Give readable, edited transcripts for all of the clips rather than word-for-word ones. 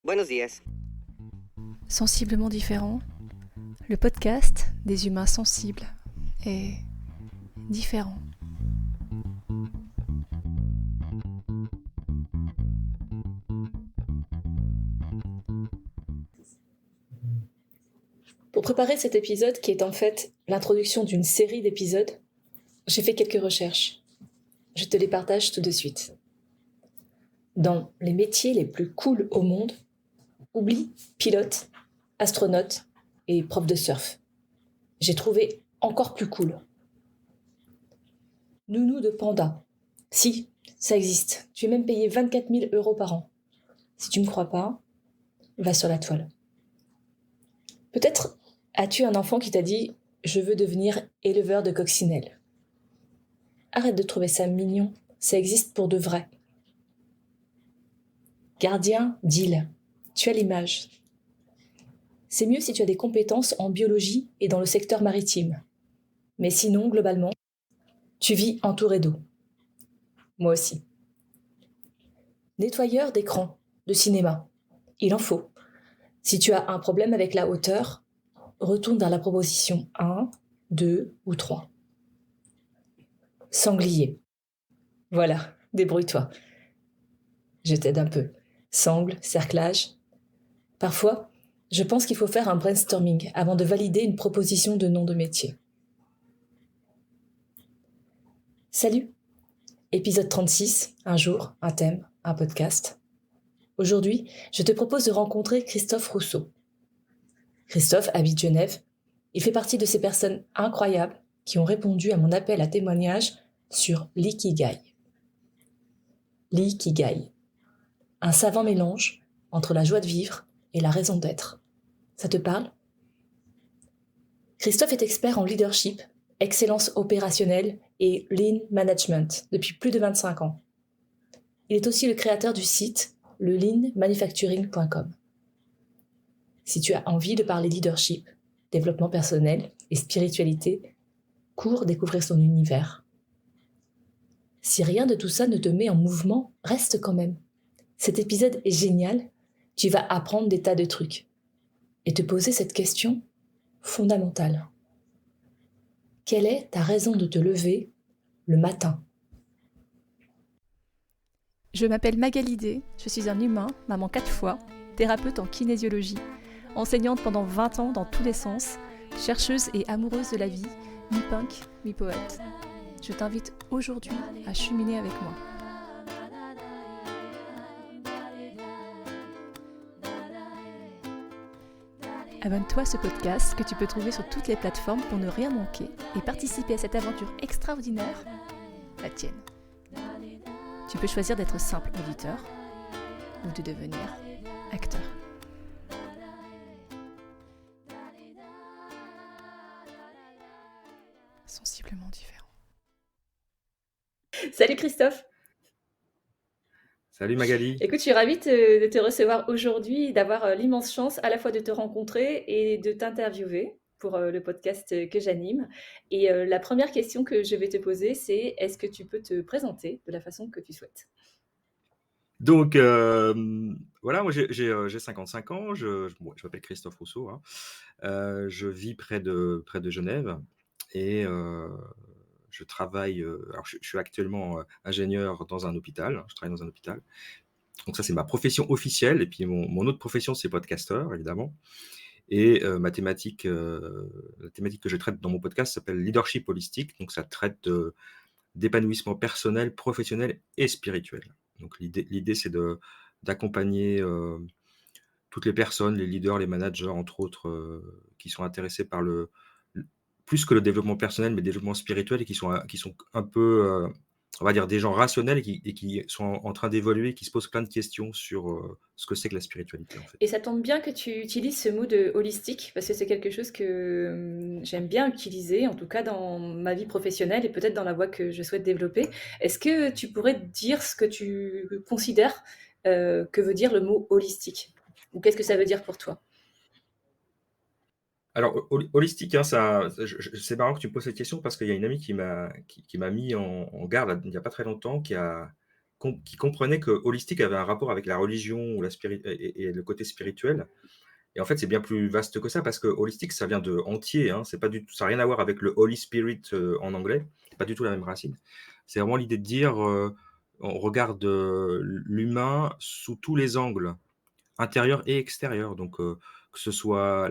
Buenos días. Sensiblement différent, le podcast des humains sensibles et différents. Pour préparer cet épisode, qui est en fait l'introduction d'une série d'épisodes, j'ai fait quelques recherches. Je te les partage tout de suite. Dans les métiers les plus cool au monde, oublie pilote, astronaute et prof de surf. J'ai trouvé encore plus cool. Nounou de panda. Si, ça existe. Tu es même payé 24 000 € par an. Si tu ne me crois pas, va sur la toile. Peut-être as-tu un enfant qui t'a dit « Je veux devenir éleveur de coccinelles ». Arrête de trouver ça mignon, ça existe pour de vrai. Gardien d'île. Tu as l'image. C'est mieux si tu as des compétences en biologie et dans le secteur maritime. Mais sinon, globalement, tu vis entouré d'eau. Moi aussi. Nettoyeur d'écran, de cinéma. Il en faut. Si tu as un problème avec la hauteur, retourne vers la proposition 1, 2 ou 3. Sanglier. Voilà, débrouille-toi. Je t'aide un peu. Sangle, cerclage. Parfois, je pense qu'il faut faire un brainstorming avant de valider une proposition de nom de métier. Salut! Épisode 36, un jour, un thème, un podcast. Aujourd'hui, je te propose de rencontrer Christophe Rousseau. Christophe habite Genève. Il fait partie de ces personnes incroyables qui ont répondu à mon appel à témoignage sur l'ikigai. L'ikigai. Un savant mélange entre la joie de vivre et la raison d'être. Ça te parle ? Christophe est expert en leadership, excellence opérationnelle et lean management depuis plus de 25 ans. Il est aussi le créateur du site le leanmanufacturing.com. Si tu as envie de parler leadership, développement personnel et spiritualité, cours découvrir son univers. Si rien de tout ça ne te met en mouvement, reste quand même. Cet épisode est génial, tu vas apprendre des tas de trucs et te poser cette question fondamentale. Quelle est ta raison de te lever le matin ? Je m'appelle Magali Day, je suis un humain, maman 4 fois, thérapeute en kinésiologie, enseignante pendant 20 ans dans tous les sens, chercheuse et amoureuse de la vie, mi-punk, mi-poète. Je t'invite aujourd'hui à cheminer avec moi. Abonne-toi à ce podcast que tu peux trouver sur toutes les plateformes pour ne rien manquer et participer à cette aventure extraordinaire, la tienne. Tu peux choisir d'être simple auditeur ou de devenir acteur. Sensiblement différent. Salut Christophe. Salut Magali. Écoute, je suis ravie de te recevoir aujourd'hui, d'avoir l'immense chance à la fois de te rencontrer et de t'interviewer pour le podcast que j'anime. Et la première question que je vais te poser, c'est est-ce que tu peux te présenter de la façon que tu souhaites ? Donc, voilà, moi j'ai 55 ans, je m'appelle Christophe Rousseau, hein. Je vis près de Genève et je travaille, alors je suis actuellement ingénieur dans un hôpital, je travaille dans un hôpital. Donc ça, c'est ma profession officielle et puis mon autre profession, c'est podcasteur, évidemment. Et la thématique que je traite dans mon podcast s'appelle leadership holistique, donc ça traite d'épanouissement personnel, professionnel et spirituel. Donc l'idée c'est d'accompagner toutes les personnes, les leaders, les managers, entre autres, qui sont intéressés par plus que le développement personnel, mais le développement spirituel et qui sont un peu, on va dire, des gens rationnels et qui sont en train d'évoluer, qui se posent plein de questions sur ce que c'est que la spiritualité, en fait. Et ça tombe bien que tu utilises ce mot de holistique, parce que c'est quelque chose que j'aime bien utiliser, en tout cas dans ma vie professionnelle et peut-être dans la voie que je souhaite développer. Est-ce que tu pourrais dire ce que tu considères que veut dire le mot holistique ? Ou qu'est-ce que ça veut dire pour toi ? Alors, holistique, hein, c'est marrant que tu me poses cette question parce qu'il y a une amie qui m'a mis en garde il n'y a pas très longtemps, qui a qui comprenait que holistique avait un rapport avec la religion ou et le côté spirituel. Et en fait, c'est bien plus vaste que ça parce que holistique, ça vient de entier, hein. C'est pas du tout, ça n'a rien à voir avec le Holy Spirit en anglais. C'est pas du tout la même racine. C'est vraiment l'idée de dire, on regarde l'humain sous tous les angles, intérieur et extérieur. Donc, que ce soit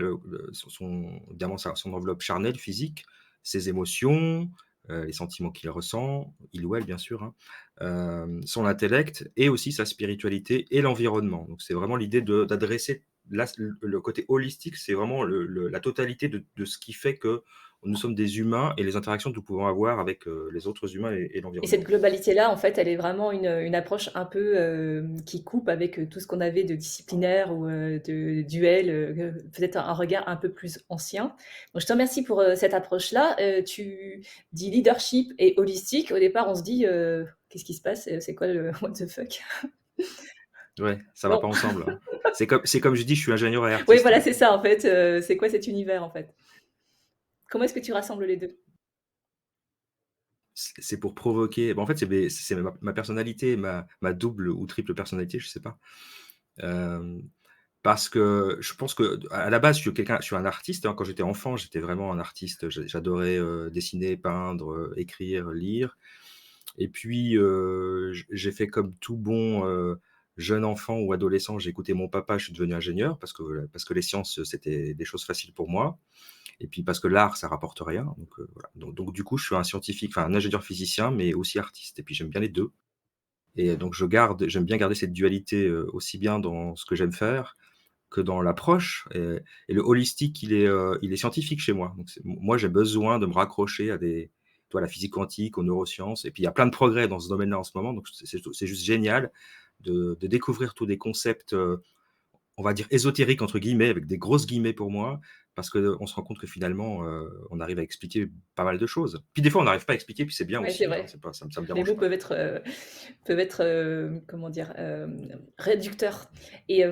évidemment son enveloppe charnelle, physique, ses émotions, les sentiments qu'il ressent, il ou elle bien sûr, hein, son intellect et aussi sa spiritualité et l'environnement. Donc c'est vraiment l'idée d'adresser le côté holistique, c'est vraiment la totalité de ce qui fait que nous sommes des humains et les interactions que nous pouvons avoir avec les autres humains et Et cette l'environnement. globalité-là, en fait, elle est vraiment une approche un peu qui coupe avec tout ce qu'on avait de disciplinaire ou de duel, peut-être un regard un peu plus ancien. Donc, je te remercie pour cette approche-là. Tu dis leadership et holistique. Au départ, on se dit, qu'est-ce qui se passe? C'est quoi le what the fuck? Ouais, ça va Bon, pas ensemble, hein. C'est comme je dis, je suis ingénieur et oui, artiste, voilà, hein. c'est ça, en fait. C'est quoi cet univers, en fait? Comment est-ce que tu rassembles les deux? C'est pour provoquer, bah, en fait, c'est ma personnalité, ma double ou triple personnalité, je sais pas. Hem, Parce que je pense qu'à la base, je suis un artiste, hein. Quand j'étais enfant, j'étais vraiment un artiste. J'adorais, dessiner, peindre, écrire, lire et puis, j'ai fait comme tout bon, jeune enfant ou adolescent, j'ai écouté mon papa, je suis devenu ingénieur parce que les sciences, c'était des choses faciles pour moi. Et puis parce que l'art, ça rapporte rien, donc voilà. Donc du coup, je suis un scientifique, enfin un ingénieur physicien, mais aussi artiste et puis j'aime bien les 2. Et donc j'aime bien garder cette dualité, aussi bien dans ce que j'aime faire que dans l'approche et le holistique, il est scientifique chez moi. Donc moi, j'ai besoin de me raccrocher à la physique quantique, aux neurosciences et puis il y a plein de progrès dans ce domaine-là en ce moment, donc c'est juste génial de découvrir tous des concepts, on va dire «ésotérique» entre guillemets, avec des grosses guillemets pour moi, parce qu'on se rend compte que finalement, on arrive à expliquer pas mal de choses. Puis des fois, on n'arrive pas à expliquer, puis c'est bien Ouais, c'est aussi, hein, vrai. c'est pas ça me Les dérange mots pas. peuvent être comment dire, réducteurs et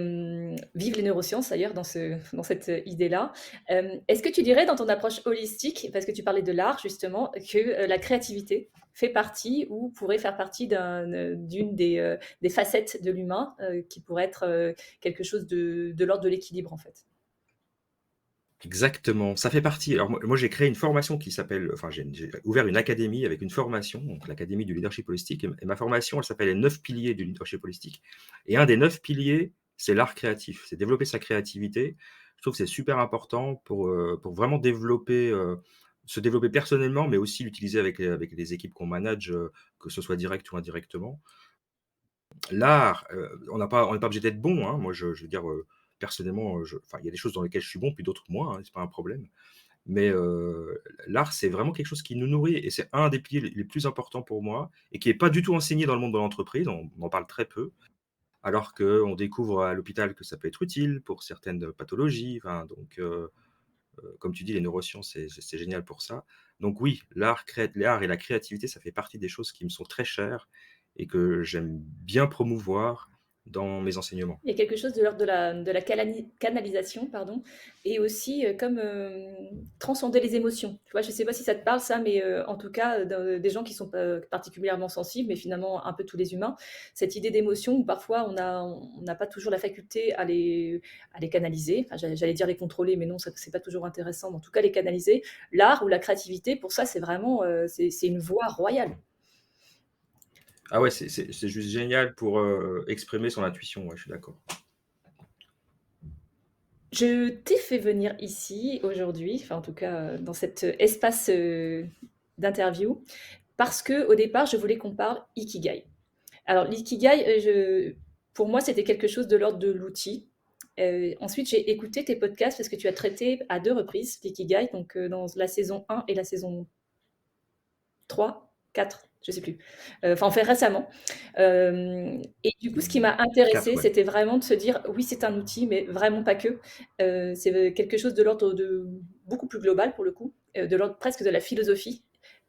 vive les neurosciences d'ailleurs dans cette idée-là. Est-ce que tu dirais dans ton approche holistique, parce que tu parlais de l'art justement, que la créativité fait partie ou pourrait faire partie d'une des facettes de l'humain qui pourrait être quelque chose de l'ordre de l'équilibre en fait? Exactement, ça fait partie. Alors moi, j'ai créé une formation qui s'appelle, enfin, j'ai ouvert une académie avec une formation, donc l'académie du leadership holistique et ma formation, elle s'appelle «Les 9 piliers du leadership holistique» et un des 9 piliers, c'est l'art créatif. C'est développer sa créativité. Je trouve que c'est super important pour vraiment se développer personnellement, mais aussi l'utiliser avec les équipes qu'on manage, que ce soit direct ou indirectement. L'art, on n'est pas obligé d'être bon, hein. Moi, je veux dire, personnellement, enfin, il y a des choses dans lesquelles je suis bon, puis d'autres moins, hein, c'est pas un problème. Mais, l'art, c'est vraiment quelque chose qui nous nourrit et c'est un des piliers les plus importants pour moi et qui est pas du tout enseigné dans le monde de l'entreprise. On en parle très peu, alors qu'on découvre à l'hôpital que ça peut être utile pour certaines pathologies. Enfin, donc, comme tu dis, les neurosciences, c'est génial pour ça. Donc oui, l'art et la créativité, ça fait partie des choses qui me sont très chères et que j'aime bien promouvoir dans mes enseignements. Il y a quelque chose de l'ordre de la canalisation, pardon, et aussi comme transcender les émotions. Tu vois, je ne sais pas si ça te parle ça, mais en tout cas, des gens qui sont particulièrement sensibles, mais finalement un peu tous les humains, cette idée d'émotion où parfois on n'a pas toujours la faculté à les canaliser. Enfin, j'allais dire les contrôler, mais non, c'est pas toujours intéressant. Mais en tout cas, les canaliser. L'art ou la créativité, pour ça, c'est vraiment c'est une voie royale. Ah ouais, c'est juste génial pour, exprimer son intuition, ouais, je suis d'accord. Je t'ai fait venir ici aujourd'hui, enfin en tout cas dans cet espace d'interview, parce que au départ je voulais qu'on parle ikigai. Alors l'ikigai, pour moi c'était quelque chose de l'ordre de l'outil. Ensuite j'ai écouté tes podcasts parce que tu as traité à 2 reprises l'ikigai, donc dans la saison 1 et la saison 3, 4, je sais plus. Enfin, en fait, récemment. Et du coup, ce qui m'a 4, intéressée, ouais. c'était vraiment de se dire, oui, c'est un outil, mais vraiment pas que. C'est quelque chose de l'ordre de beaucoup plus global pour le coup, de l'ordre presque de la philosophie,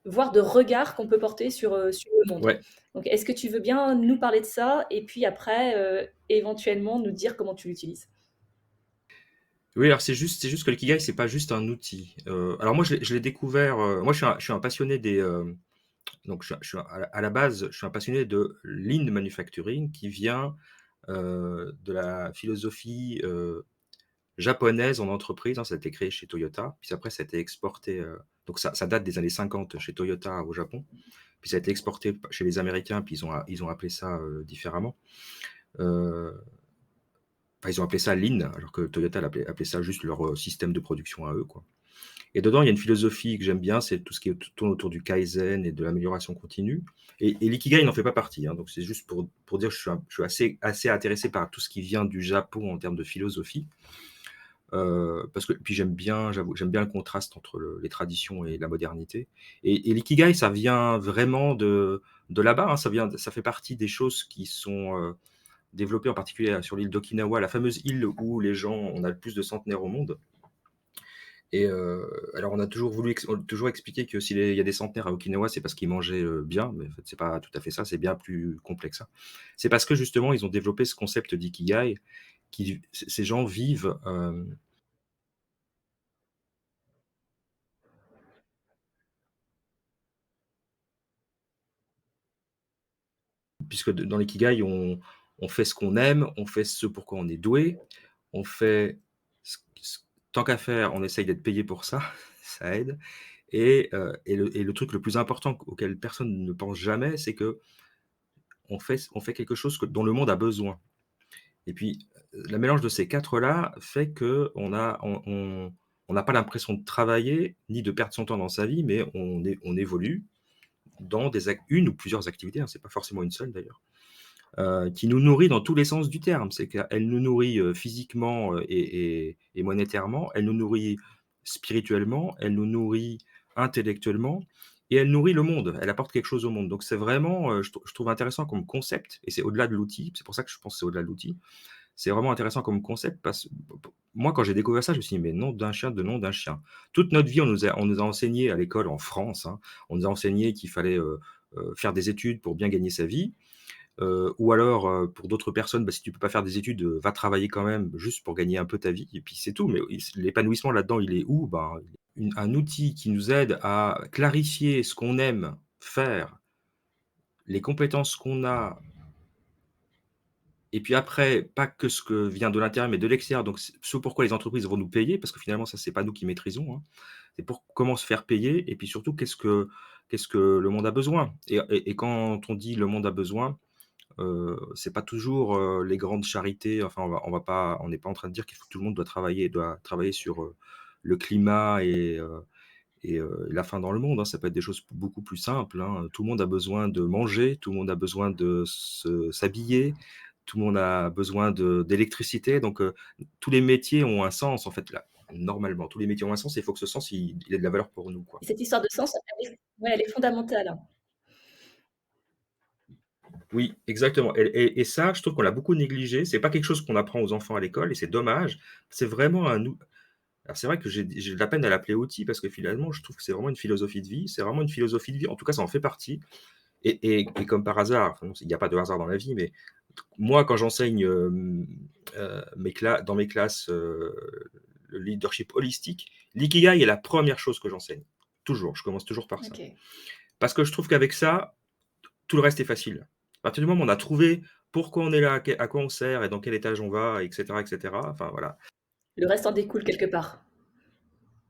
voire de regard qu'on peut porter sur le monde. Ouais. Donc, est-ce que tu veux bien nous parler de ça et puis après, éventuellement, nous dire comment tu l'utilises? Oui, alors c'est juste que l'ikigai, c'est pas juste un outil. Alors moi je l'ai découvert, moi je suis un passionné Donc à la base, je suis un passionné de lean manufacturing qui vient, de la philosophie, japonaise en entreprise, hein. Ça a été créé chez Toyota, puis après ça a été exporté, donc ça date des années 50 chez Toyota au Japon, puis ça a été exporté chez les Américains, puis ils ont appelé ça, différemment. Heu, enfin ils ont appelé ça lean, alors que Toyota appelait ça juste leur, système de production à eux, quoi. Et dedans, il y a une philosophie que j'aime bien, c'est tout ce qui tourne autour du kaizen et de l'amélioration continue. Et l'ikigai n'en fait pas partie, hein. Donc c'est juste pour dire que je suis assez intéressé par tout ce qui vient du Japon en termes de philosophie. Parce que puis j'aime bien le contraste entre les traditions et la modernité. Et l'ikigai, ça vient vraiment de là-bas, hein. Ça fait partie des choses qui sont, développées en particulier sur l'île d'Okinawa, la fameuse île où on a le plus de centenaires au monde. Et alors on a toujours expliqué que il y a des centenaires à Okinawa, c'est parce qu'ils mangeaient, bien, mais en fait, c'est pas tout à fait ça, c'est bien plus complexe, hein. C'est parce que justement, ils ont développé ce concept d'ikigai ces gens vivent, puisque dans l'ikigai, on fait ce qu'on aime, on fait ce pourquoi on est doué, on fait tant qu'à faire, on essaye d'être payé pour ça, ça aide. Et le truc le plus important auquel personne ne pense jamais, c'est que on fait quelque chose dont le monde a besoin. Et puis, le mélange de ces 4 là fait qu'on a on n'a pas l'impression de travailler, ni de perdre son temps dans sa vie, mais on évolue dans une ou plusieurs activités, hein, c'est pas forcément une seule d'ailleurs, qui nous nourrit dans tous les sens du terme. C'est qu'elle nous nourrit, physiquement, et monétairement, elle nous nourrit spirituellement, elle nous nourrit intellectuellement et elle nourrit le monde. Elle apporte quelque chose au monde. Donc c'est vraiment, je trouve intéressant comme concept et c'est au-delà de l'outil. C'est pour ça que je pense que c'est au-delà de l'outil. C'est vraiment intéressant comme concept parce moi, quand j'ai découvert ça, je me suis dit: «Mais nom d'un chien, de nom d'un chien». Toute notre vie, on nous a enseigné à l'école en France, hein, on nous a enseigné qu'il fallait, faire des études pour bien gagner sa vie. Ou alors, pour d'autres personnes, bah, si tu peux pas faire des études, va travailler quand même juste pour gagner un peu ta vie et puis c'est tout. Mais l'épanouissement là-dedans, il est où? Ben, un outil qui nous aide à clarifier ce qu'on aime faire, les compétences qu'on a et puis après, pas que ce que vient de l'intérieur, mais de l'extérieur. Donc ce pourquoi les entreprises vont nous payer, parce que finalement ça, c'est pas nous qui maîtrisons, hein. C'est pour comment se faire payer et puis surtout qu'est-ce que le monde a besoin? Et quand on dit: «Le monde a besoin», c'est pas toujours, les grandes charités, enfin on n'est pas en train de dire qu'il faut que tout le monde doit travailler sur, le climat et la faim dans le monde, hein. Ça peut être des choses beaucoup plus simples, hein. Tout le monde a besoin de manger, tout le monde a besoin de s'habiller, tout le monde a besoin d'électricité, donc tous les métiers ont un sens en fait là. Normalement, tous les métiers ont un sens et il faut que ce sens il ait de la valeur pour nous, quoi. Et cette histoire de sens, elle est fondamentale, hein. Oui, exactement et ça, je trouve qu'on l'a beaucoup négligé. C'est pas quelque chose qu'on apprend aux enfants à l'école et c'est dommage. C'est vraiment un ou alors c'est vrai que j'ai de la peine à l'appeler outil parce que finalement, je trouve que c'est vraiment une philosophie de vie. C'est vraiment une philosophie de vie. En tout cas, ça en fait partie et comme par hasard, enfin, il n'y a pas de hasard dans la vie, mais moi, quand j'enseigne, dans mes classes, le leadership holistique, l'ikigai est la première chose que j'enseigne. Toujours, je commence toujours par ça. OK. Parce que je trouve qu'avec ça, tout le reste est facile. À partir du moment où on a trouvé pourquoi on est là, à quoi on sert et dans quel étage on va et cetera, enfin voilà, Le reste en découle quelque part.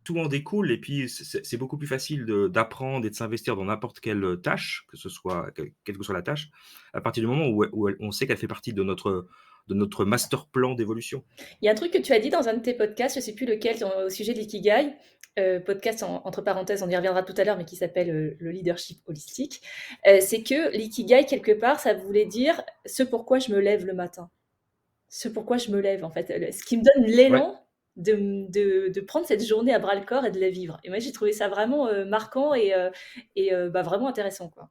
tout en découle et puis c'est beaucoup plus facile d'apprendre et de s'investir dans n'importe quelle, tâche, que ce soit quelle que soit la tâche, à partir du moment où on sait qu'elle fait partie de notre master plan d'évolution. Il y a un truc que tu as dit dans un de tes podcasts, je ne sais plus lequel, au sujet de l'ikigai, podcast entre parenthèses, on y reviendra tout à l'heure, mais qui s'appelle le leadership holistique. C'est que l'ikigai, quelque part, ça voulait dire ce pourquoi je me lève le matin. Ce pourquoi je me lève, en fait. Ce qui me donne Ouais l'élan de prendre cette journée à bras le corps et de la vivre. Et moi, j'ai trouvé ça vraiment marquant et bah, vraiment intéressant, quoi.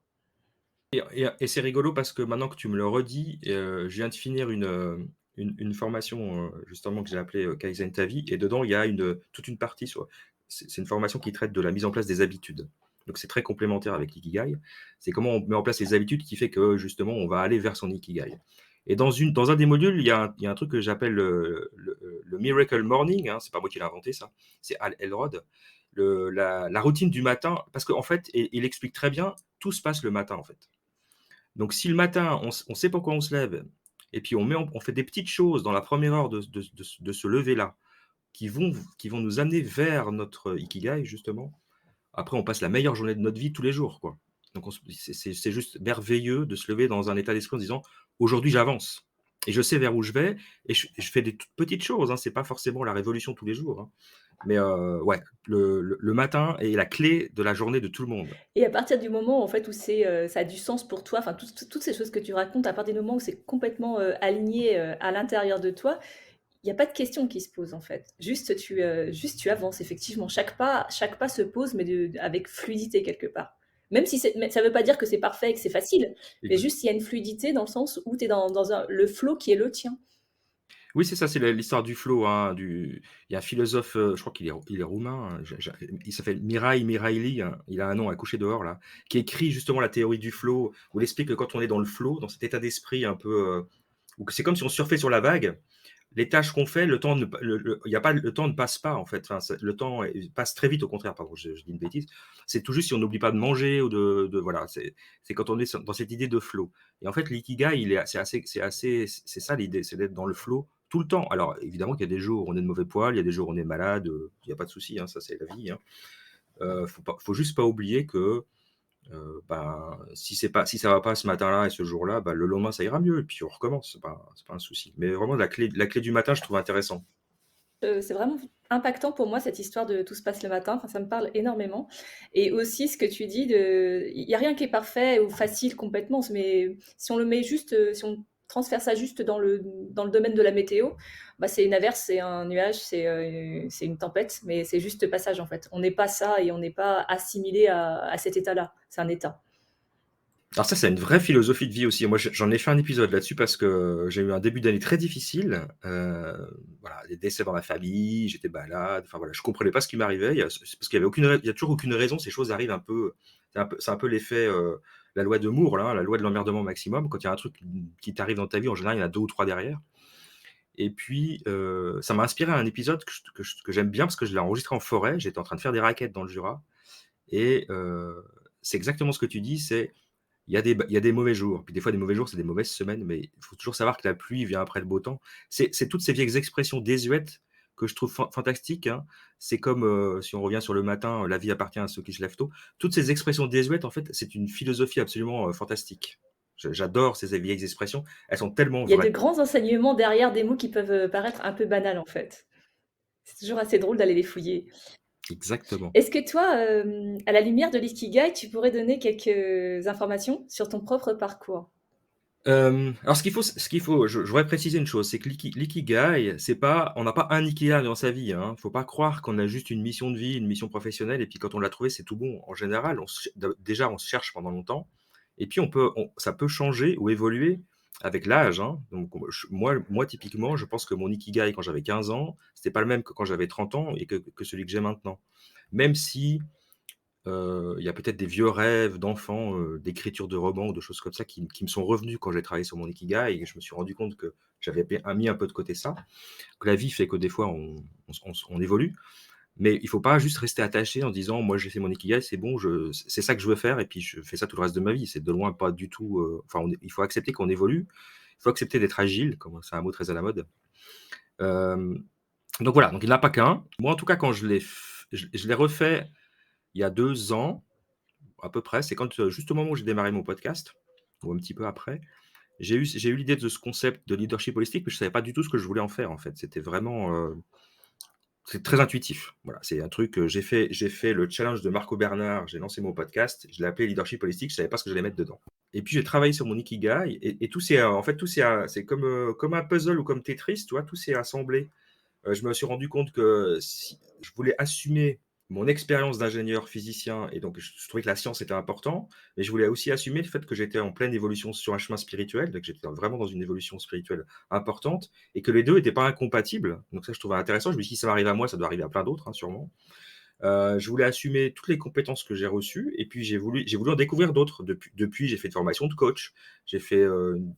et c'est rigolo parce que maintenant que tu me le redis, je viens de finir une formation, justement que j'ai appelée, Kaizen Ta Vie et dedans il y a toute une partie sur c'est une formation qui traite de la mise en place des habitudes. Donc c'est très complémentaire avec l'ikigai. C'est comment on met en place les habitudes qui fait que justement on va aller vers son ikigai. Et dans un des modules, il y a un truc que j'appelle le miracle morning, hein, c'est pas moi qui l'ai inventé ça, c'est Hal Elrod. La routine du matin parce qu'en fait, il explique très bien tout se passe le matin, en fait. Donc si le matin, on sait pourquoi on se lève, et puis on fait des petites choses dans la première heure de ce lever-là, qui vont nous amener vers notre ikigai, justement. Après, on passe la meilleure journée de notre vie tous les jours, quoi. Donc c'est juste merveilleux de se lever dans un état d'esprit en se disant: «Aujourd'hui, j'avance et je sais vers où je vais et je fais des toutes petites choses, hein». C'est pas forcément la révolution tous les jours, hein. Mais ouais, le matin est la clé de la journée de tout le monde. Et à partir du moment, en fait, où ça a du sens pour toi, enfin, toutes ces choses que tu racontes, à partir du moment où c'est complètement, aligné, à l'intérieur de toi, il y a pas de question qui se pose, en fait. Juste tu avances effectivement. Chaque pas se pose, mais avec fluidité quelque part. Même si mais ça veut pas dire que c'est parfait et que c'est facile, mais Exa juste il y a une fluidité dans le sens où tu es dans le flow qui est le tien. Oui, c'est ça, c'est l'histoire du flow, hein, il y a un philosophe, je crois qu'il est roumain, hein, il s'appelle Mihai Mihaili, hein, il a un nom à coucher dehors là, qui écrit justement la théorie du flow, où il explique que quand on est dans le flow, dans cet état d'esprit un peu, où c'est comme si on surfait sur la vague, les tâches qu'on fait, le temps ne, il y a pas, le temps ne passe pas en fait. Enfin, le temps passe très vite, au contraire. Pardon, je dis une bêtise. C'est tout juste si on n'oublie pas de manger ou voilà. C'est quand on est dans cette idée de flow. Et en fait, l'ikigai, c'est ça l'idée, c'est d'être dans le flow tout le temps. Alors évidemment qu'il y a des jours où on est de mauvais poil, il y a des jours où on est malade, il n'y a pas de souci, hein, ça c'est la vie, hein. Faut juste pas oublier que ben, si ça va pas ce matin-là et ce jour-là, bah, le lendemain ça ira mieux et puis on recommence, c'est pas un souci. Mais vraiment la clé du matin, je trouve intéressant. C'est vraiment impactant pour moi cette histoire de tout se passe le matin, enfin, ça me parle énormément et aussi ce que tu dis il y a rien qui est parfait ou facile complètement, mais si on le met juste, si on transfère ça juste dans le domaine de la météo, bah, c'est une averse, c'est un nuage, c'est une tempête, mais c'est juste passage, en fait. On n'est pas ça et on n'est pas assimilé à cet état-là, c'est un état. Alors ça, c'est une vraie philosophie de vie aussi. Moi, j'en ai fait un épisode là-dessus parce que j'ai eu un début d'année très difficile. Voilà, des décès dans la famille, j'étais malade. Enfin voilà, je comprenais pas ce qui m'arrivait. C'est parce qu'il y avait il y a toujours aucune raison. Ces choses arrivent un peu. C'est un peu l'effet, la loi de Moore, là, hein, la loi de l'emmerdement maximum. Quand il y a un truc qui t'arrive dans ta vie, en général, il y en a deux ou trois derrière. Et puis, ça m'a inspiré un épisode que j'aime bien parce que je l'ai enregistré en forêt. J'étais en train de faire des raquettes dans le Jura. Et c'est exactement ce que tu dis. Il y a des mauvais jours, puis des fois des mauvais jours, c'est des mauvaises semaines, mais il faut toujours savoir que la pluie vient après le beau temps. C'est toutes ces vieilles expressions désuètes que je trouve fantastiques, hein. C'est comme, si on revient sur le matin, la vie appartient à ceux qui se lèvent tôt. Toutes ces expressions désuètes, en fait, c'est une philosophie absolument, fantastique. J'adore ces vieilles expressions, elles sont tellement Il y a de vraies. grands enseignements derrière des mots qui peuvent, paraître un peu banals, en fait. C'est toujours assez drôle d'aller les fouiller. Exactement. Est-ce que toi, à la lumière de l'ikigai, tu pourrais donner quelques informations sur ton propre parcours? Alors je voudrais préciser une chose, c'est que l'ikigai, c'est pas on n'a pas un ikigai dans sa vie, hein. Faut pas croire qu'on a juste une mission de vie, une mission professionnelle et puis quand on l'a trouvé, c'est tout bon. En général, déjà, on se cherche pendant longtemps et puis ça peut changer ou évoluer avec l'âge, hein. Donc moi, typiquement, je pense que mon ikigai quand j'avais 15 ans, c'était pas le même que quand j'avais 30 ans et que celui que j'ai maintenant. Même si il y a peut-être des vieux rêves d'enfant, d'écriture de romans ou de choses comme ça qui me sont revenus quand j'ai travaillé sur mon ikigai et je me suis rendu compte que j'avais mis un peu de côté ça, que la vie fait que des fois on évolue, mais il faut pas juste rester attaché en disant: «Moi j'ai fait mon ikigai, c'est bon, c'est ça que je veux faire et puis je fais ça tout le reste de ma vie». C'est de loin pas du tout, enfin il faut accepter qu'on évolue, il faut accepter d'être agile, comme c'est un mot très à la mode. Hem, donc voilà, donc il n'y en a pas qu'un. Moi en tout cas quand je l'ai refait il y a 2 ans à peu près, c'est quand, juste au moment où j'ai démarré mon podcast, ou un petit peu après, j'ai eu l'idée de ce concept de leadership holistique, mais je savais pas du tout ce que je voulais en faire, en fait. C'était vraiment, c'est très intuitif. Voilà, c'est un truc, j'ai fait le challenge de Marco Bernard, j'ai lancé mon podcast, je l'ai appelé leadership holistique, je savais pas ce que j'allais mettre dedans. Et puis j'ai travaillé sur mon ikigai et tout s'est, en fait, c'est comme un puzzle ou comme Tetris, tu vois? Tout s'est assemblé. Je me suis rendu compte que si je voulais assumer mon expérience d'ingénieur physicien et donc je trouvais que la science était important, mais je voulais aussi assumer le fait que j'étais en pleine évolution sur un chemin spirituel, donc j'étais vraiment dans une évolution spirituelle importante et que les 2 n'étaient pas incompatibles. Donc ça, je trouvais intéressant. Je me suis dit: «Si ça m'arrive à moi, ça doit arriver à plein d'autres, hein, sûrement». Je voulais assumer toutes les compétences que j'ai reçues et puis j'ai voulu en découvrir d'autres. Depuis, j'ai fait une formation de coach, j'ai fait,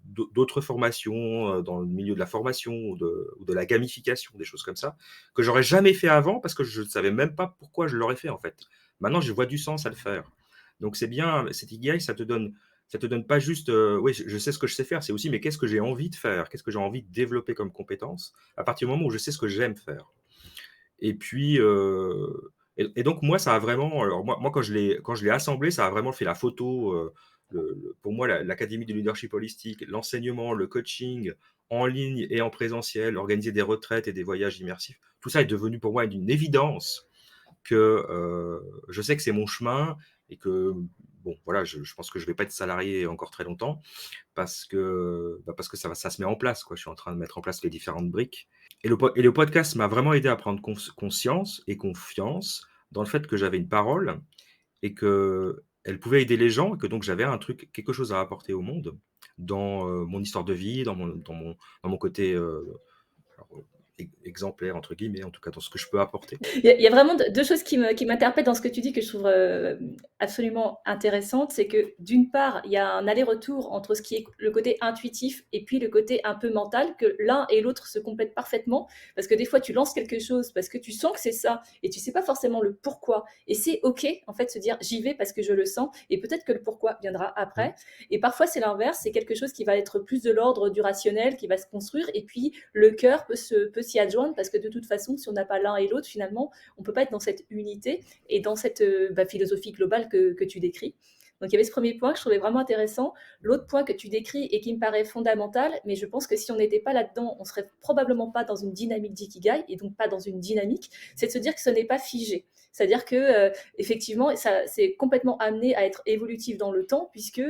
d'autres formations, dans le milieu de la formation ou de la gamification, des choses comme ça, que j'aurais jamais fait avant parce que je ne savais même pas pourquoi je l'aurais fait, en fait. Maintenant, je vois du sens à le faire. Donc c'est bien, cet ikigai, ça te donne pas juste, oui, je sais ce que je sais faire, c'est aussi, mais qu'est-ce que j'ai envie de faire? Qu'est-ce que j'ai envie de développer comme compétence? À partir du moment où je sais ce que j'aime faire. Et puis, et donc moi, ça a vraiment, alors moi quand je l'ai assemblé, ça a vraiment fait la photo, pour moi, l'académie de leadership holistique, l'enseignement, le coaching en ligne et en présentiel, organiser des retraites et des voyages immersifs. Tout ça est devenu pour moi une évidence que, je sais que c'est mon chemin et que, bon, voilà, je pense que je vais pas être salarié encore très longtemps parce que ça se met en place, quoi. Je suis en train de mettre en place les différentes briques. Et le podcast m'a vraiment aidé à prendre conscience et confiance dans le fait que j'avais une parole et que elle pouvait aider les gens et que donc j'avais un truc, quelque chose à apporter au monde dans mon histoire de vie, dans mon côté alors, exemplaire, entre guillemets, en tout cas dans ce que je peux apporter. Il y a vraiment deux choses qui m'interpellent dans ce que tu dis que je trouve absolument intéressantes. C'est que d'une part, il y a un aller-retour entre ce qui est le côté intuitif et puis le côté un peu mental, que l'un et l'autre se complètent parfaitement. Parce que des fois, tu lances quelque chose parce que tu sens que c'est ça et tu sais pas forcément le pourquoi. Et c'est OK, en fait, se dire j'y vais parce que je le sens et peut-être que le pourquoi viendra Mm. après. Et parfois, c'est l'inverse, c'est quelque chose qui va être plus de l'ordre du rationnel, qui va se construire et puis le cœur peut s'y adjoindre parce que de toute façon, si on n'a pas l'un et l'autre, finalement, on ne peut pas être dans cette unité et dans cette philosophie globale que tu décris. Donc il y avait ce premier point que je trouvais vraiment intéressant. L'autre point que tu décris et qui me paraît fondamental, mais je pense que si on n'était pas là-dedans, on serait probablement pas dans une dynamique d'ikigai et donc pas dans une dynamique, c'est de se dire que ce n'est pas figé. C'est-à-dire que effectivement, ça c'est complètement amené à être évolutif dans le temps, puisque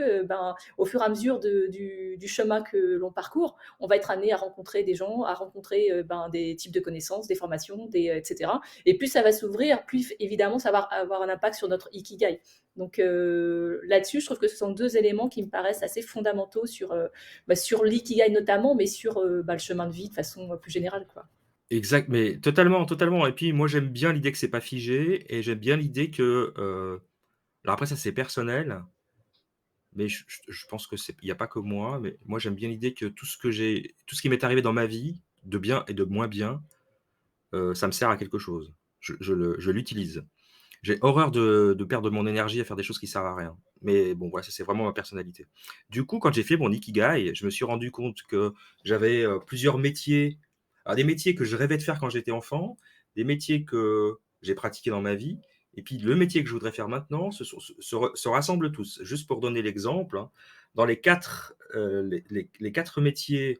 au fur et à mesure du chemin que l'on parcourt, on va être amené à rencontrer des gens, à rencontrer des types de connaissances, des formations, etc. Et plus ça va s'ouvrir, plus évidemment ça va avoir un impact sur notre ikigai. Donc là-dessus, je trouve que ce sont deux éléments qui me paraissent assez fondamentaux sur l'ikigai notamment, mais sur le chemin de vie de façon plus générale, quoi. Exact, mais totalement, totalement. Et puis moi, j'aime bien l'idée que c'est pas figé et j'aime bien l'idée que, alors après ça c'est personnel, mais je pense que il n'y a pas que moi, mais moi j'aime bien l'idée que tout ce qui m'est arrivé dans ma vie, de bien et de moins bien, ça me sert à quelque chose. Je l'utilise. J'ai horreur de perdre mon énergie à faire des choses qui servent à rien. Mais bon, voilà, ça c'est vraiment ma personnalité. Du coup, quand j'ai fait mon ikigai, je me suis rendu compte que j'avais plusieurs métiers. Alors, des métiers que je rêvais de faire quand j'étais enfant, des métiers que j'ai pratiqués dans ma vie, et puis le métier que je voudrais faire maintenant se rassemblent tous. Juste pour donner l'exemple, hein, dans les quatre métiers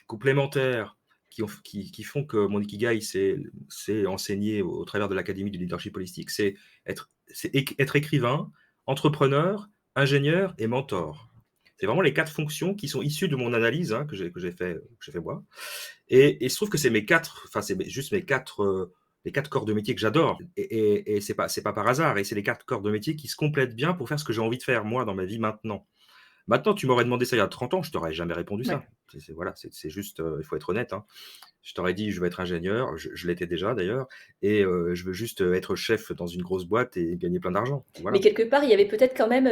complémentaires qui font que mon ikigai c'est enseigné au travers de l'Académie du leadership holistique, c'est être écrivain, entrepreneur, ingénieur et mentor. C'est vraiment les quatre fonctions qui sont issues de mon analyse, hein, que j'ai fait moi. Et il se trouve que c'est juste les quatre corps de métier que j'adore. Et c'est pas par hasard. Et c'est les quatre corps de métier qui se complètent bien pour faire ce que j'ai envie de faire moi dans ma vie maintenant. Maintenant, tu m'aurais demandé ça il y a 30 ans, je t'aurais jamais répondu Ouais. ça. Voilà, c'est juste, il faut être honnête, hein. Je t'aurais dit, je veux être ingénieur, je l'étais déjà d'ailleurs, et je veux juste être chef dans une grosse boîte et gagner plein d'argent. Mais Voilà. quelque part, il y avait peut-être quand même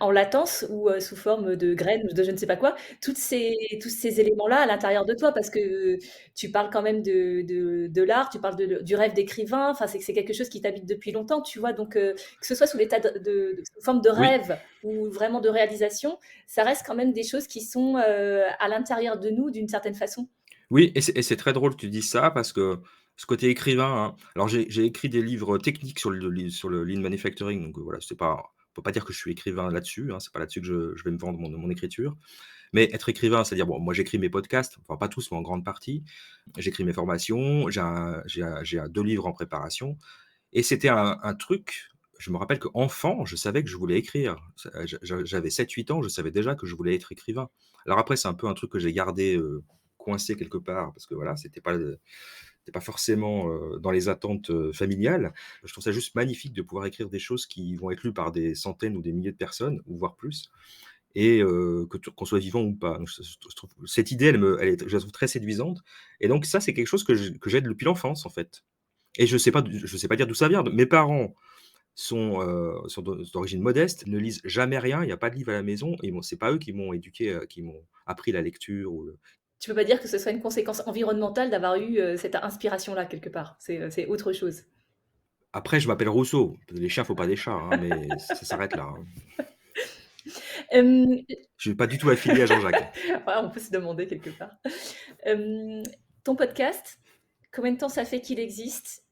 en latence ou sous forme de graines ou de je ne sais pas quoi, tous ces éléments-là à l'intérieur de toi, parce que tu parles quand même de l'art, tu parles du rêve d'écrivain, enfin, c'est quelque chose qui t'habite depuis longtemps, tu vois. Donc, que ce soit sous l'état sous forme de Oui, rêve ou vraiment de réalisation, ça reste quand même des choses qui sont à l'intérieur de nous d'une certaine façon. oui, et c'est très drôle que tu dises ça parce que ce côté écrivain, hein, alors j'ai écrit des livres techniques sur le lean manufacturing, donc voilà, c'est pas, on peut pas dire que je suis écrivain là-dessus, hein, c'est pas là-dessus que je vais me vendre mon écriture. Mais être écrivain, c'est-à-dire, bon, moi j'écris mes podcasts, enfin pas tous, mais en grande partie. J'écris mes formations, j'ai 2 livres en préparation. Et c'était un truc, je me rappelle qu'enfant, je savais que je voulais écrire. J'avais 7-8 ans, je savais déjà que je voulais être écrivain. Alors après, c'est un peu un truc que j'ai gardé, coincé quelque part parce que voilà, c'était pas forcément, dans les attentes, familiales. Je trouve ça juste magnifique de pouvoir écrire des choses qui vont être lues par des centaines ou des milliers de personnes, ou voire plus, et qu'on soit vivant ou pas. Donc je trouve cette idée, je la trouve très séduisante, et donc ça, c'est quelque chose que j'ai depuis l'enfance, en fait. Et je sais pas dire d'où ça vient. Mes parents sont d'origine modeste, ne lisent jamais rien, il n'y a pas de livre à la maison, et bon, c'est pas eux qui m'ont éduqué, qui m'ont appris la lecture ou le Tu peux pas dire que ce soit une conséquence environnementale d'avoir eu cette inspiration-là quelque part. C'est autre chose. Après, je m'appelle Rousseau. Les chiens, faut pas des chats, hein, mais ça s'arrête là, hein. Hem, Je suis pas du tout affilié à Jean-Jacques. ouais, on peut se demander quelque part. Hem, Ton podcast, combien de temps ça fait qu'il existe?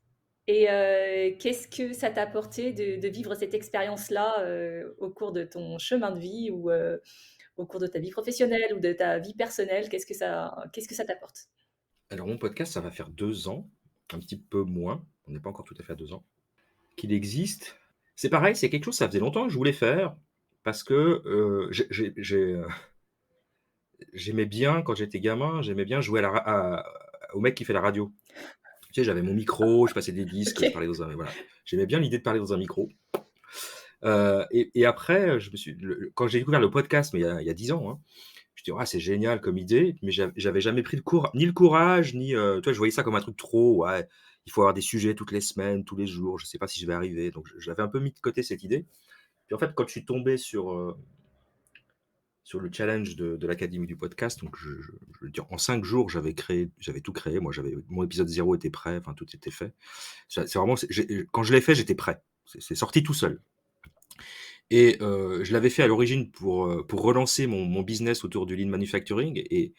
Et qu'est-ce que ça t'a apporté de vivre cette expérience-là, au cours de ton chemin de vie ou au cours de ta vie professionnelle ou de ta vie personnelle? Qu'est-ce que ça t'apporte? Alors mon podcast, ça va faire 2 ans, un petit peu moins, on n'est pas encore tout à fait à 2 ans, qu'il existe. C'est pareil, c'est quelque chose, ça faisait longtemps que je voulais faire parce que, j'aimais bien quand j'étais gamin, j'aimais bien jouer à la ra à au mec qui fait la radio. Tu sais, j'avais mon micro, je passais des disques, je OK. parlais dans un voilà. J'aimais bien l'idée de parler dans un micro, et après, je me suis quand j'ai découvert le podcast, mais il y a 10 ans, hein, je dis: «Ah, c'est génial comme idée», mais j'avais jamais pris ni le courage, ni, tu vois, je voyais ça comme un truc trop, ouais, il faut avoir des sujets toutes les semaines, tous les jours, je sais pas si je vais arriver, donc j'avais un peu mis de côté cette idée. Puis en fait, quand je suis tombé sur le challenge de l'académie du podcast, donc je veux dire, en 5 jours, j'avais tout créé. Moi, j'avais mon épisode 0 était prêt, enfin tout était fait. C'est vraiment quand je l'ai fait, j'étais prêt. C'est sorti tout seul. Et je l'avais fait à l'origine pour relancer mon business autour du lean manufacturing, et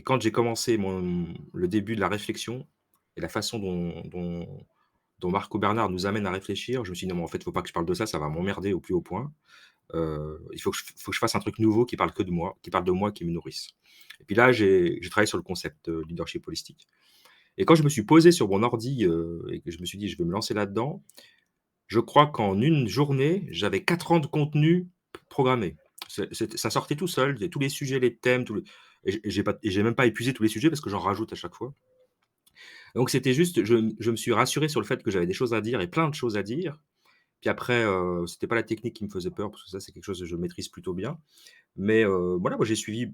quand j'ai commencé le début de la réflexion et la façon dont Marco Bernard nous amène à réfléchir, je me suis dit: «Non, mais en fait, il faut pas que je parle de ça, ça va m'emmerder au plus haut point. Il faut que je fasse un truc nouveau qui parle que de moi, qui parle de moi, qui me nourrisse». Et puis là, j'ai travaillé sur le concept de leadership holistique. Et quand je me suis posé sur mon ordi, et que je me suis dit: «Je vais me lancer là-dedans», je crois qu'en une journée, j'avais 4 ans de contenu programmé. Ça sortait tout seul, il y a tous les sujets, les thèmes, tous les et j'ai même pas épuisé tous les sujets parce que j'en rajoute à chaque fois. Donc c'était juste, je me suis rassuré sur le fait que j'avais des choses à dire et plein de choses à dire. Puis après, c'était pas la technique qui me faisait peur parce que ça, c'est quelque chose que je maîtrise plutôt bien. Mais voilà, moi j'ai suivi,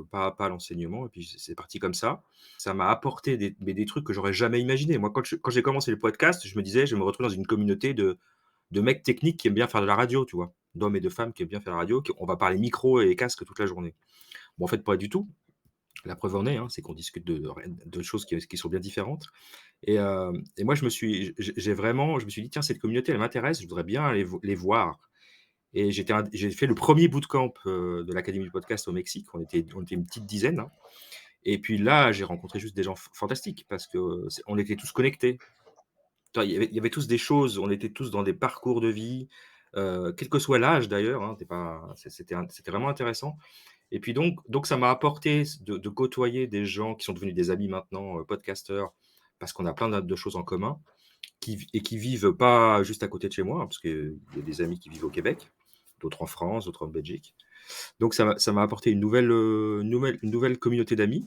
pas à pas l'enseignement, et puis c'est parti comme ça. Ça m'a apporté des trucs que j'aurais jamais imaginé. Moi, quand j'ai commencé le podcast, je me disais: «Je vais me retrouver dans une communauté de mecs techniques qui aiment bien faire de la radio», tu vois? D'hommes et de femmes qui aiment bien faire de la radio, qui on va parler micro et casque toute la journée. Bon, en fait, pas du tout. La preuve en est, hein, c'est qu'on discute de choses qui sont bien différentes. Et moi, je me suis dit: «Tiens, cette communauté, elle m'intéresse, je voudrais bien les voir». Et j'ai fait le premier bootcamp, de l'académie du podcast au Mexique. On était une petite dizaine, hein. Et puis là, j'ai rencontré juste des gens fantastiques parce que on était tous connectés. Tu vois, il y avait tous des choses, on était tous dans des parcours de vie, quel que soit l'âge d'ailleurs, hein, tu pas c'était vraiment intéressant. Et puis donc ça m'a apporté de côtoyer des gens qui sont devenus des amis maintenant, podcasteurs, parce qu'on a plein de choses en commun, qui vivent pas juste à côté de chez moi, hein, parce qu'il y a des amis qui vivent au Québec, d'autres en France, d'autres en Belgique. Donc ça m'a apporté une nouvelle communauté d'amis.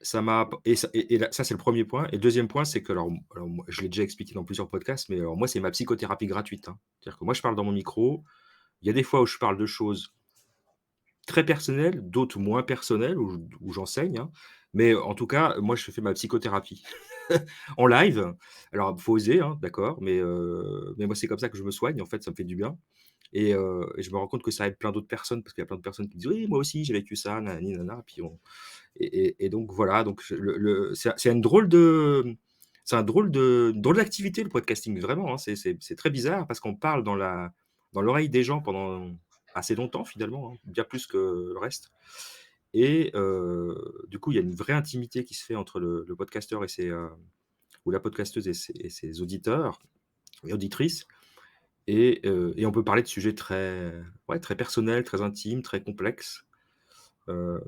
Ça m'a app et là, ça, c'est le premier point. Et le 2e point, c'est que alors moi, je l'ai déjà expliqué dans plusieurs podcasts, mais alors moi, c'est ma psychothérapie gratuite, hein. C'est-à-dire que moi, je parle dans mon micro. Il y a des fois où je parle de choses très personnelles, d'autres moins personnelles, où j'enseigne, hein. Mais en tout cas, moi, je fais ma psychothérapie en live. Alors, faut oser, hein, d'accord, mais moi, c'est comme ça que je me soigne, en fait, ça me fait du bien. Et je me rends compte que ça aide plein d'autres personnes, parce qu'il y a plein de personnes qui disent: «Oui, moi aussi, j'ai vécu ça, nanani nana», puis donc voilà, donc je le c'est une drôle d'activité, le podcasting, vraiment, hein. C'est très bizarre parce qu'on parle dans l'oreille des gens pendant assez longtemps finalement, hein, bien plus que le reste. Et du coup, il y a une vraie intimité qui se fait entre le podcasteur ou la podcasteuse et ses auditeurs et auditrices. Et on peut parler de sujets très, ouais, très personnels, très intimes, très complexes. Heu,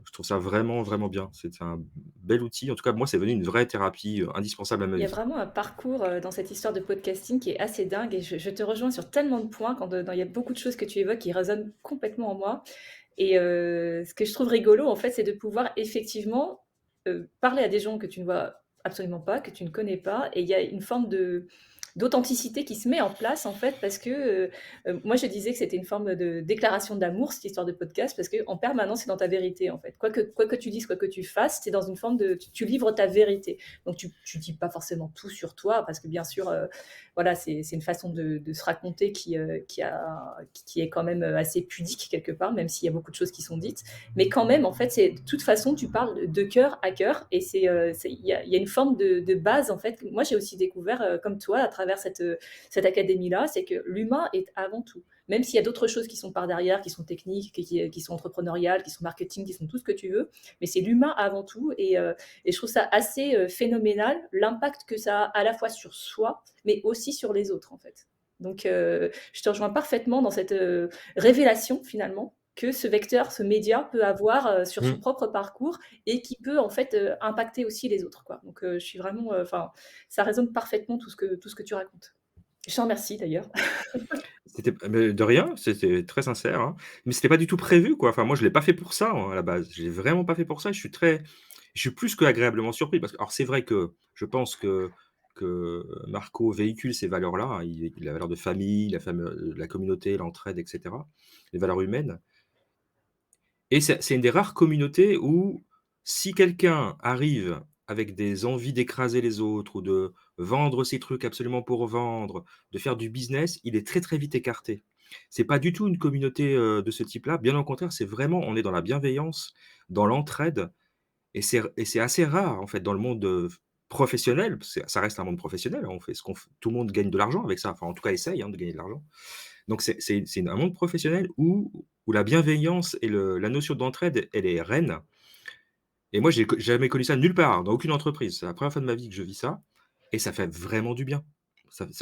je trouve ça vraiment, vraiment bien. C'est un bel outil. En tout cas, moi, c'est devenu une vraie thérapie, indispensable à ma Il y a vie. vraiment un parcours, dans cette histoire de podcasting qui est assez dingue et je te rejoins sur tellement de points quand dedans il y a beaucoup de choses que tu évoques qui résonnent complètement en moi et ce que je trouve rigolo, en fait, c'est de pouvoir effectivement, parler à des gens que tu ne vois absolument pas, que tu ne connais pas et il y a une forme de d'authenticité qui se met en place, en fait, parce que moi, je disais que c'était une forme de déclaration d'amour, cette histoire de podcast, parce qu'en permanence, c'est dans ta vérité, en fait. Quoi que tu dises, quoi que tu fasses, c'est dans une forme de... Tu livres ta vérité. Donc, tu dis pas forcément tout sur toi, parce que bien sûr, voilà, c'est une façon de se raconter qui est quand même assez pudique, quelque part, même s'il y a beaucoup de choses qui sont dites. Mais quand même, en fait, c'est de toute façon, tu parles de cœur à cœur, et il y a une forme de base, en fait. Moi, j'ai aussi découvert, comme toi, à travers cette académie-là, c'est que l'humain est avant tout. Même s'il y a d'autres choses qui sont par derrière, qui sont techniques, qui sont entrepreneuriales, qui sont marketing, qui sont tout ce que tu veux, mais c'est l'humain avant tout. Et je trouve ça assez phénoménal, l'impact que ça a à la fois sur soi, mais aussi sur les autres, en fait. Donc, je te rejoins parfaitement dans cette révélation, finalement, que ce vecteur, ce média peut avoir sur son Mmh. propre parcours et qui peut en fait impacter aussi les autres, quoi. Donc je suis vraiment, enfin, ça résonne parfaitement tout ce que tu racontes. Je te remercie d'ailleurs. Mais de rien, c'était très sincère, hein, mais c'était pas du tout prévu, quoi. Enfin, moi, je l'ai pas fait pour ça, hein, à la base. Je l'ai vraiment pas fait pour ça. Je suis plus qu'agréablement surpris parce que alors c'est vrai que je pense que Marco véhicule ces valeurs-là, hein. Il a la valeur de famille, la communauté, l'entraide et cetera, les valeurs humaines et c'est une des rares communautés où si quelqu'un arrive avec des envies d'écraser les autres ou de vendre ses trucs absolument pour vendre, de faire du business, il est très, très vite écarté. C'est pas du tout une communauté, de ce type-là, bien au contraire, c'est vraiment on est dans la bienveillance, dans l'entraide et c'est assez rare, en fait, dans le monde, professionnel, ça reste un monde professionnel, hein, on fait ce qu'on f tout le monde gagne de l'argent avec ça, enfin, en tout cas, essaye, hein, de gagner de l'argent. Donc c'est un monde professionnel où la bienveillance et la notion d'entraide, elle est reine et moi, j'ai jamais connu ça nulle part, dans aucune entreprise. C'est la première fois de ma vie que je vis ça et ça fait vraiment du bien.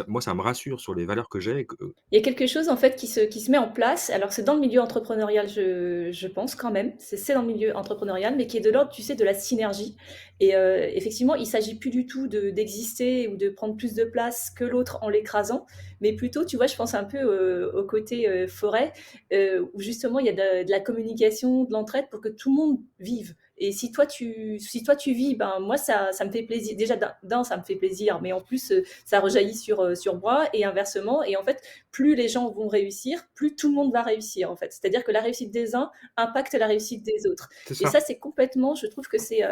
Moi, ça me rassure sur les valeurs que j'ai et que Il y a quelque chose en fait qui se met en place. Alors c'est dans le milieu entrepreneurial, je pense quand même. C'est dans le milieu entrepreneurial, mais qui est de l'ordre, tu sais, de la synergie. Et effectivement, il s'agit plus du tout d'exister ou de prendre plus de place que l'autre en l'écrasant, mais plutôt, tu vois, je pense un peu au côté forêt, où justement il y a de la communication, de l'entraide pour que tout le monde vive. Et si toi tu vis, ben moi ça me fait plaisir. Déjà ça me fait plaisir, mais en plus ça rejaillit sur moi et inversement. Et en fait, plus les gens vont réussir, plus tout le monde va réussir en fait. C'est-à-dire que la réussite des uns impacte la réussite des autres. c'est Et ça. ça, c'est complètement, je trouve que c'est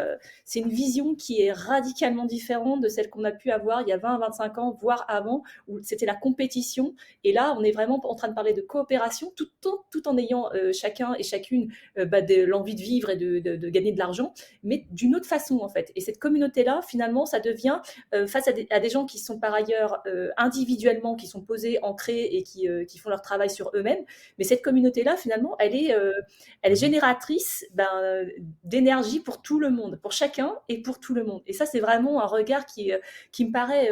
une vision qui est radicalement différente de celle qu'on a pu avoir il y a 20, 25 ans, voire avant, où c'était la compétition. Et là, on est vraiment en train de parler de coopération, tout en ayant chacun et chacune de l'envie de vivre et de gagner de l'argent, mais d'une autre façon en fait. Et cette communauté-là, finalement, ça devient face à des gens qui sont par ailleurs individuellement, qui sont posés, ancrés et qui font leur travail sur eux-mêmes. Mais cette communauté-là, finalement, elle est Mmh. génératrice d'énergie pour tout le monde, pour chacun et pour tout le monde. Et ça, c'est vraiment un regard qui me paraît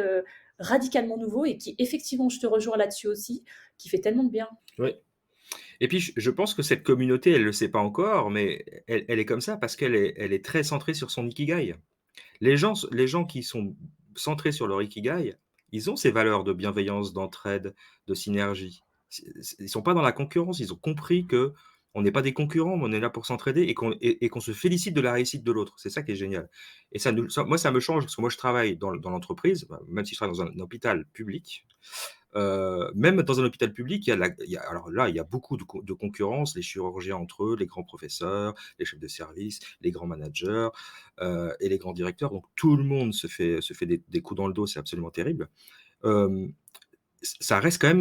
radicalement nouveau et qui, effectivement, je te rejoins là-dessus aussi, qui fait tellement de bien. Oui et puis je pense que cette communauté, elle le sait pas encore, mais elle est comme ça parce elle est très centrée sur son ikigai. Les gens qui sont centrés sur leur ikigai, ils ont ces valeurs de bienveillance, d'entraide, de synergie. Ils sont pas dans la concurrence, ils ont compris que on n'est pas des concurrents, mais on est là pour s'entraider et qu'on se félicite de la réussite de l'autre. C'est ça qui est génial et moi, ça me change parce que moi, je travaille dans l'entreprise, bah, même si je travaille dans un hôpital public, même dans un hôpital public, il y a beaucoup de concurrence, les chirurgiens entre eux, les grands professeurs, les chefs de service, les grands managers, et les grands directeurs. Donc tout le monde se fait des coups dans le dos, c'est absolument terrible. Hem, ça reste quand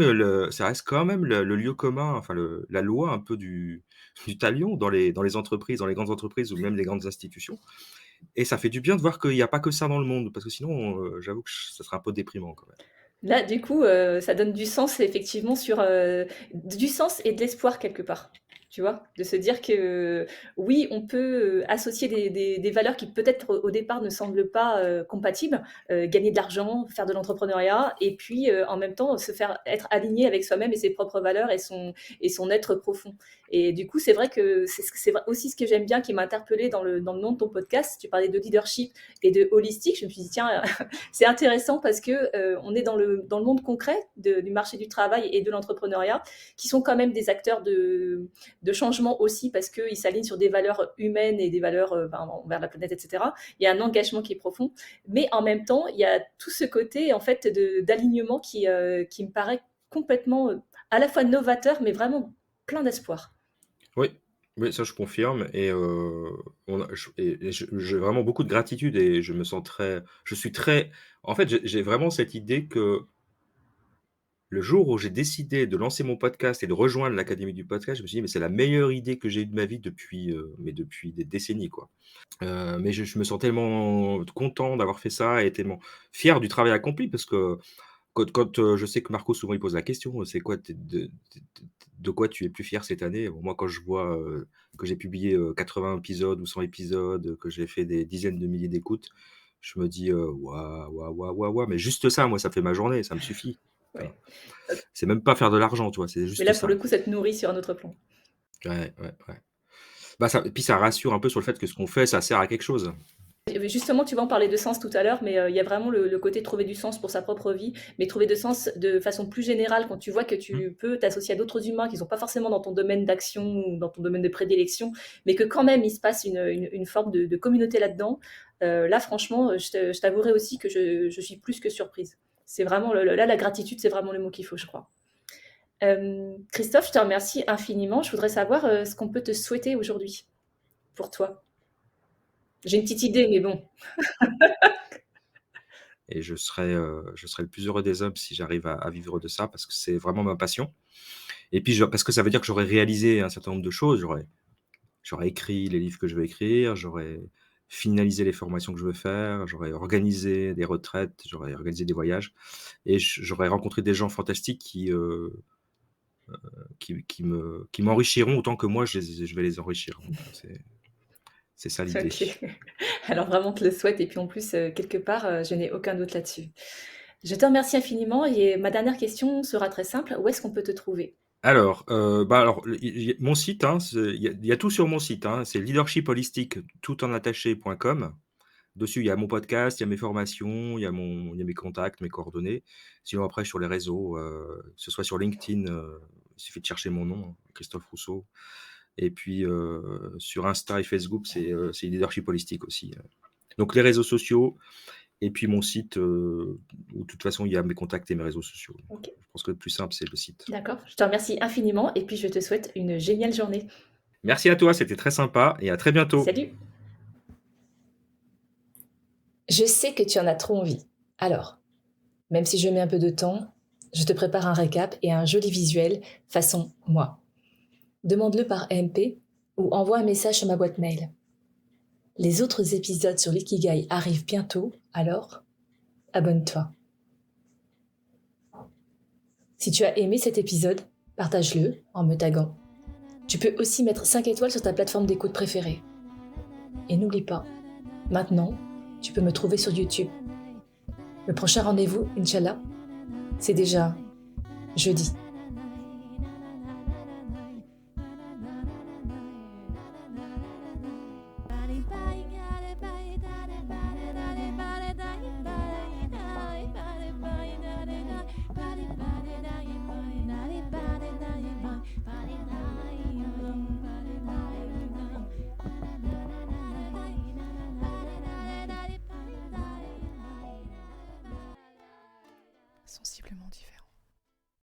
même le lieu commun, enfin la loi un peu du talion dans les entreprises, dans les grandes entreprises ou même les grandes institutions et ça fait du bien de voir qu'il y a pas que ça dans le monde parce que sinon, j'avoue que ça serait un peu déprimant quand même. Là, du coup, ça donne du sens effectivement du sens et de l'espoir quelque part. Tu vois? De se dire que oui, on peut, associer des valeurs qui peut-être au départ ne semblent pas, compatibles, gagner de l'argent, faire de l'entrepreneuriat et puis, en même temps se faire être aligné avec soi-même et ses propres valeurs et son être profond. Et du coup, c'est vrai que c'est aussi ce que j'aime bien qui m'a interpellée dans le nom de ton podcast. Tu parlais de leadership et de holistique. Je me suis dit: «Tiens, c'est intéressant parce que on est dans le monde concret du marché du travail et de l'entrepreneuriat, qui sont quand même des acteurs de changement aussi parce qu'ils s'alignent sur des valeurs humaines et des valeurs envers la planète, etc. Il y a un engagement qui est profond, mais en même temps, il y a tout ce côté en fait d'alignement qui me paraît complètement à la fois novateur, mais vraiment plein d'espoir. Oui, oui, ça je confirme et j'ai vraiment beaucoup de gratitude et je suis très en fait, j'ai vraiment cette idée que le jour où j'ai décidé de lancer mon podcast et de rejoindre l'académie du podcast, je me suis dit: «Mais c'est la meilleure idée que j'ai eue de ma vie depuis des décennies, quoi». Mais je me sens tellement content d'avoir fait ça et tellement fier du travail accompli parce que je sais que Marco souvent il pose la question: «C'est quoi de quoi tu es le plus fier cette année?» Bon, moi quand je vois, que j'ai publié, 80 épisodes ou 100 épisodes, que j'ai fait des dizaines de milliers d'écoutes, je me dis: «Waouh, waouh, waouh, waouh, waouh», mais juste ça, moi, ça fait ma journée, ça me suffit. Enfin, Ouais. c'est même pas faire de l'argent, tu vois? C'est Mais juste là, pour ça. le coup, ça te nourrit sur un autre plan. Ouais, ouais, ouais. Bah, ça et puis ça rassure un peu sur le fait que ce qu'on fait, ça sert à quelque chose. Justement, tu vas en parler de sens tout à l'heure, mais il y a vraiment le côté trouver du sens pour sa propre vie, mais trouver de sens de façon plus générale quand tu vois que Mmh. tu peux t'associer à d'autres humains qui ne sont pas forcément dans ton domaine d'action ou dans ton domaine de prédilection, mais que quand même il se passe une forme de communauté là-dedans. Là, franchement, je t'avouerai aussi que je suis plus que surprise. C'est vraiment, là, la gratitude, c'est vraiment le mot qu'il faut, je crois. Christophe, je te remercie infiniment. Je voudrais savoir ce qu'on peut te souhaiter aujourd'hui pour toi. J'ai une petite idée, mais bon. Et je serai le plus heureux des hommes si j'arrive à vivre de ça parce que c'est vraiment ma passion. Et puis parce que ça veut dire que j'aurais réalisé un certain nombre de choses. J'aurais écrit les livres que je veux écrire, j'aurais finalisé les formations que je veux faire, j'aurais organisé des retraites, j'aurais organisé des voyages et j'aurais rencontré des gens fantastiques qui m'enrichiront autant que moi je vais les enrichir. Donc c'est ça l'idée. OK. Alors vraiment, on te le souhaite et puis en plus, quelque part, je n'ai aucun doute là-dessus. Je te remercie infiniment et ma dernière question sera très simple. Où est-ce qu'on peut te trouver? Alors, alors, il y a mon site, hein, il y a tout sur mon site, hein, c'est leadershipholistique toutenattaché.com. Dessus, il y a mon podcast, il y a mes formations, il y a mes contacts, mes coordonnées. Sinon après sur les réseaux, que ce soit sur LinkedIn, il suffit de chercher mon nom, Christophe Rousseau et puis, sur Insta et Facebook, c'est Leadership Holistique aussi. Donc les réseaux sociaux et puis mon site, où de toute façon il y a mes contacts et mes réseaux sociaux. Donc OK, je pense que le plus simple, c'est le site. d'accord. Je te remercie infiniment et puis je te souhaite une géniale journée. Merci à toi, c'était très sympa et à très bientôt. Salut! Je sais que tu en as trop envie. Alors, même si je mets un peu de temps, je te prépare un récap et un joli visuel façon moi. Demande-le par MP ou envoie un message sur ma boîte mail. Les autres épisodes sur l'ikigai arrivent bientôt, alors abonne-toi. Si tu as aimé cet épisode, partage-le en me taguant. Tu peux aussi mettre 5 étoiles sur ta plateforme d'écoute préférée. Et n'oublie pas, maintenant, tu peux me trouver sur YouTube. Le prochain rendez-vous, Inch'Allah, c'est déjà jeudi. Sensiblement différent.